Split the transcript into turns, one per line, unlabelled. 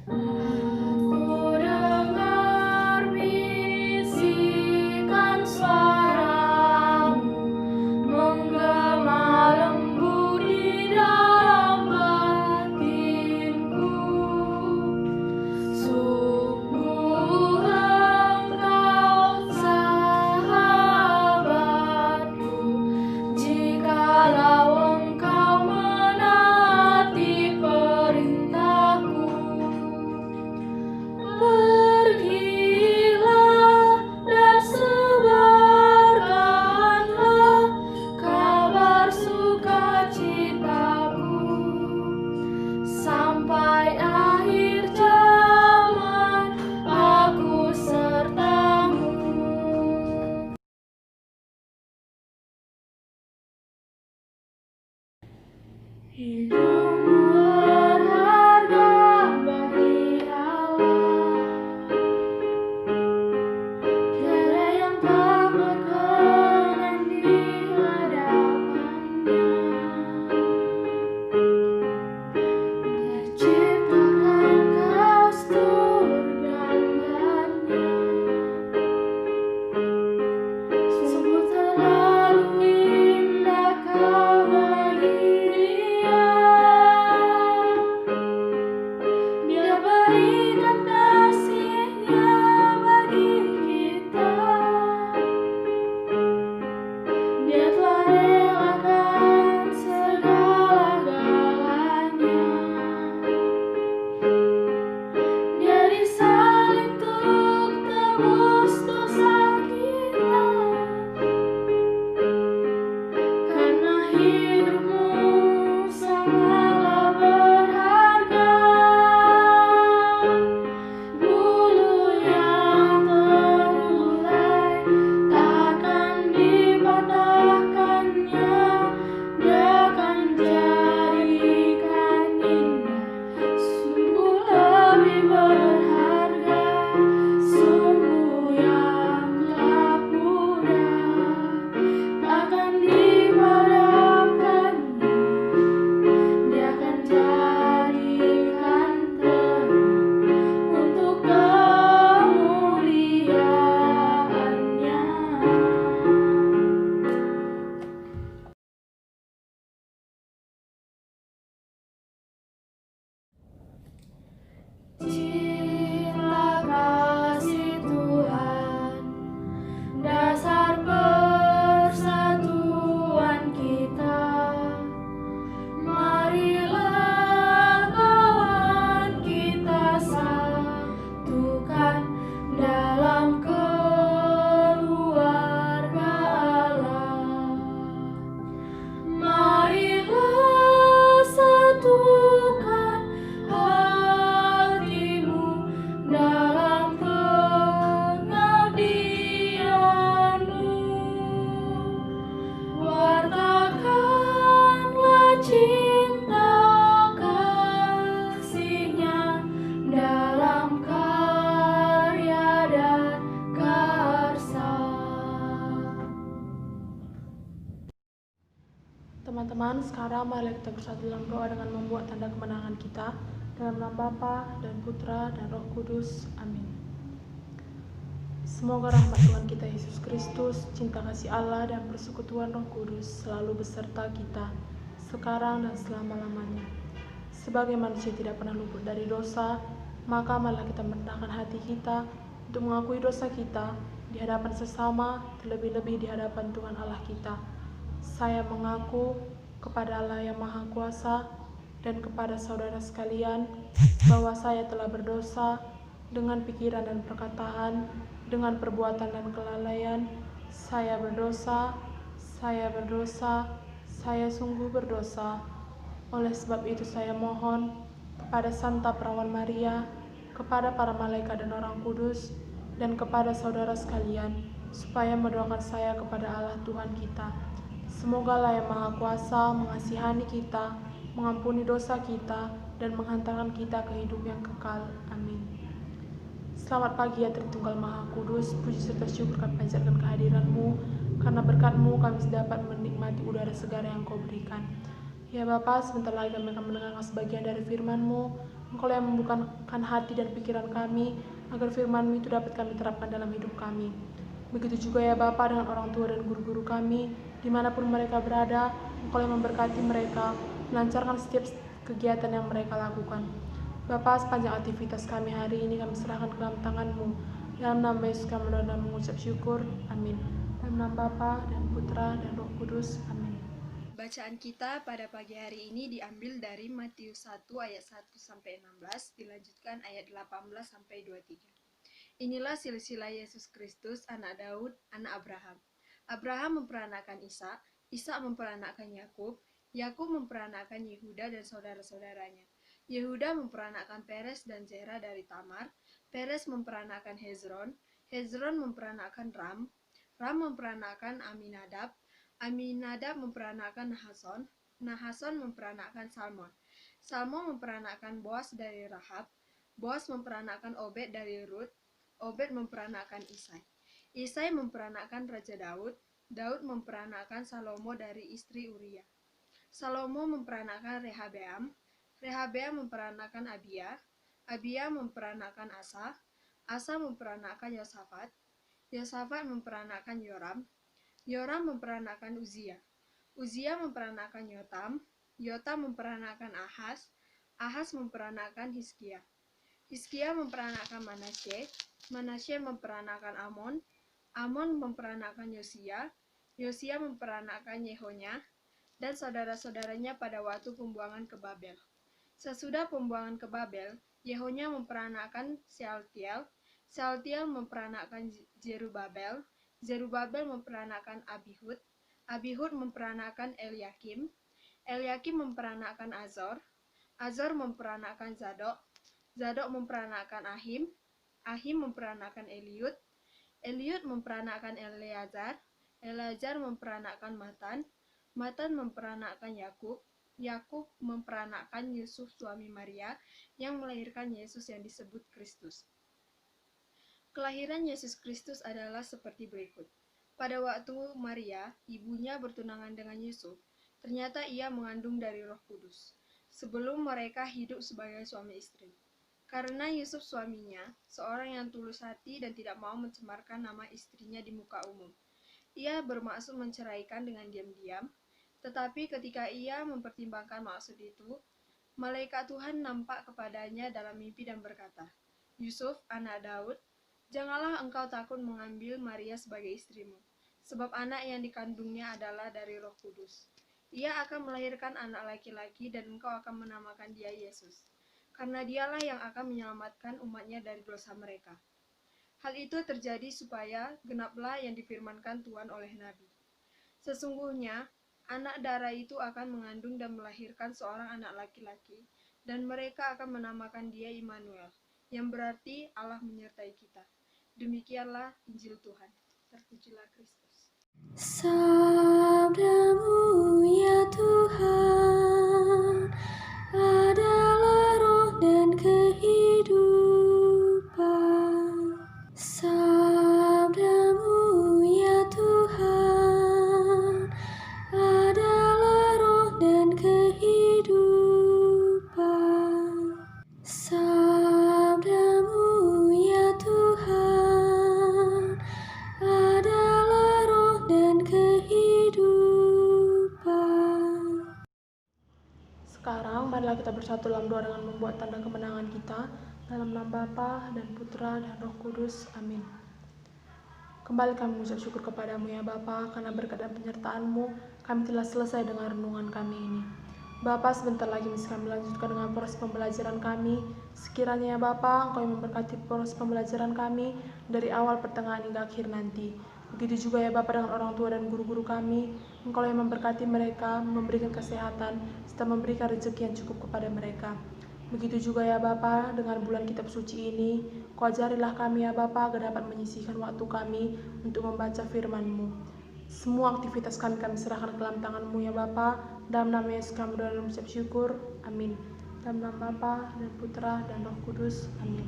Aku dengar bisikan suaramu menggema lembut di dalam batinku. Sungguh engkau sahabatku, jikalau engkau menaati perintahku. Pergilah dan sebarkanlah kabar sukacitaku sampai akhir zaman, aku sertamu. Hidupmu berharga bagi Allah. Tiada yang tak berkenan di hadapannya. Terciptakan kostur gambarnya. Sungguh terlalu indah kau bagi dia. Dia berikan kasih-Nya bagi kita. Dia telah relakan segala-galanya. Dia disalib untuk tebus dosa kita. Karena hidupmu sangatlah berharga. Bulu yang terulai takkan dipatahkannya. Dia akan jadikan indah. Sungguh lebih berharga. Sungguh yang telah pudar takkan dipadamkannya. Dia akan jadikan terang untuk kemuliaan-Nya. Cinta kasih Tuhan, dasar persatuan kita. Marilah kawan kita satukan dalam keluarga Allah. Marilah satukan hatimu dalam pengabdianmu. Wartakanlah cinta kasih-Nya dalam karya dan karsa.
Teman-teman, sekarang mari kita bersatu dalam doa dengan membuat tanda kemenangan kita. Dalam nama Bapa dan Putra dan Roh Kudus. Amin. Semoga rahmat Tuhan kita Yesus Kristus, cinta kasih Allah dan persekutuan Roh Kudus selalu beserta kita, sekarang dan selama-lamanya. Sebagai manusia tidak pernah luput dari dosa, maka marilah kita merendahkan hati kita untuk mengakui dosa kita di hadapan sesama, terlebih-lebih di hadapan Tuhan Allah kita. Saya mengaku kepada Allah yang Maha Kuasa dan kepada saudara sekalian bahwa saya telah berdosa dengan pikiran dan perkataan, dengan perbuatan dan kelalaian. Saya berdosa, saya sungguh berdosa. Oleh sebab itu saya mohon kepada Santa Perawan Maria, kepada para malaikat dan orang kudus, dan kepada saudara sekalian, supaya mendoakan saya kepada Allah Tuhan kita. Semoga Allah yang Maha Kuasa mengasihani kita, mengampuni dosa kita, dan menghantarkan kita ke hidup yang kekal. Amin. Selamat pagi ya Tritunggal Maha Kudus, puji serta syukur kami panjatkan kehadiran-Mu, karena berkat-Mu kami dapat menikmati udara segar yang Kau berikan. Ya Bapa, sebentar lagi kami akan mendengarkan sebagian dari firman-Mu. Engkau yang membukakan hati dan pikiran kami, agar firman-Mu itu dapat kami terapkan dalam hidup kami. Begitu juga ya Bapa dengan orang tua dan guru-guru kami, dimanapun mereka berada, Engkau yang memberkati mereka, melancarkan setiap kegiatan yang mereka lakukan. Bapa, sepanjang aktivitas kami hari ini kami serahkan ke dalam tangan-Mu. Dalam nama Yesus kami berdoa dan mengucap syukur. Amin. Dalam nama Bapa dan Putra dan Roh Kudus. Amin.
Bacaan kita pada pagi hari ini diambil dari Matius 1 ayat 1-16, dilanjutkan ayat 18 sampai 23. Inilah silsilah Yesus Kristus, anak Daud, anak Abraham. Abraham memperanakan Ishak, Ishak memperanakan Yakub, Yakub memperanakan Yehuda dan saudara-saudaranya. Yehuda memperanakan Peres dan Zerah dari Tamar, Peres memperanakan Hezron, Hezron memperanakan Ram, Ram memperanakan Aminadab, Aminadab memperanakan Nahason, Nahason memperanakan Salmon, Salmon memperanakan Boas dari Rahab, Boas memperanakan Obed dari Rut, Obed memperanakan Isai, Isai memperanakan Raja Daud, Daud memperanakan Salomo dari istri Uria, Salomo memperanakan Rehabeam, Rehabeam memperanakan Abia, Abia memperanakan Asa, Asa memperanakan Yosafat, Yosafat memperanakan Yoram, Yoram memperanakan Uzia, Uzia memperanakan Yotam, Yotam memperanakan Ahaz, Ahaz memperanakan Hizkia, Hizkia memperanakan Manasye, Manasye memperanakan Amon, Amon memperanakan Yosia, Yosia memperanakan Yehonya, dan saudara-saudaranya pada waktu pembuangan ke Babel. Sesudah pembuangan ke Babel, Yehonya memperanakan Sealtiel, Sealtiel memperanakan Zerubabel, Zerubabel memperanakan Abihud, Abihud memperanakan Eliakim, Eliakim memperanakan Azor, Azor memperanakan Zadok, Zadok memperanakan Ahim, Ahim memperanakan Eliud, Eliud memperanakan Eleazar, Eleazar memperanakan Matan, Matan memperanakan Yakub, Yakub memperanakan Yusuf suami Maria yang melahirkan Yesus yang disebut Kristus. Kelahiran Yesus Kristus adalah seperti berikut. Pada waktu Maria, ibunya bertunangan dengan Yusuf, ternyata ia mengandung dari Roh Kudus, sebelum mereka hidup sebagai suami istri. Karena Yusuf suaminya, seorang yang tulus hati dan tidak mau mencemarkan nama istrinya di muka umum, ia bermaksud menceraikan dengan diam-diam. Tetapi ketika ia mempertimbangkan maksud itu, malaikat Tuhan nampak kepadanya dalam mimpi dan berkata, "Yusuf, anak Daud, janganlah engkau takut mengambil Maria sebagai istrimu, sebab anak yang dikandungnya adalah dari Roh Kudus. Ia akan melahirkan anak laki-laki dan engkau akan menamakan dia Yesus, karena dialah yang akan menyelamatkan umatnya dari dosa mereka." Hal itu terjadi supaya genaplah yang difirmankan Tuhan oleh Nabi. Sesungguhnya, anak darah itu akan mengandung dan melahirkan seorang anak laki-laki, dan mereka akan menamakan dia Immanuel, yang berarti Allah menyertai kita. Demikianlah Injil Tuhan. Terpujilah Kristus.
Sabdamu ya Tuhan adalah roh dan kehidupan. Sabdamu ya Tuhan adalah roh dan kehidupan. Sabdamu ya Tuhan adalah roh dan kehidupan.
Sekarang marilah kita bersatu dalam doa dengan membuat tanda kemenangan kita. Dalam nama Bapa dan Putra dan Roh Kudus. Amin. Kembali kami mengucap syukur kepadamu ya Bapa, karena berkat dan penyertaan-Mu kami telah selesai dengan renungan kami ini. Bapa, sebentar lagi mesti kami lanjutkan dengan proses pembelajaran kami. Sekiranya ya Bapa, Engkau yang memberkati proses pembelajaran kami dari awal, pertengahan hingga akhir nanti. Begitu juga ya Bapa dengan orang tua dan guru-guru kami. Engkau yang memberkati mereka, memberikan kesehatan, serta memberikan rezeki yang cukup kepada mereka. Begitu juga ya Bapa dengan bulan kitab suci ini, Kau ajarilah kami ya Bapa agar dapat menyisihkan waktu kami untuk membaca firman-Mu. Semua aktivitas kami serahkan ke dalam tangan-Mu ya Bapa. Dalam nama Yesus kami berdoa dan mengucap syukur. Amin. Dalam nama Bapa dan Putra dan Roh Kudus. Amin.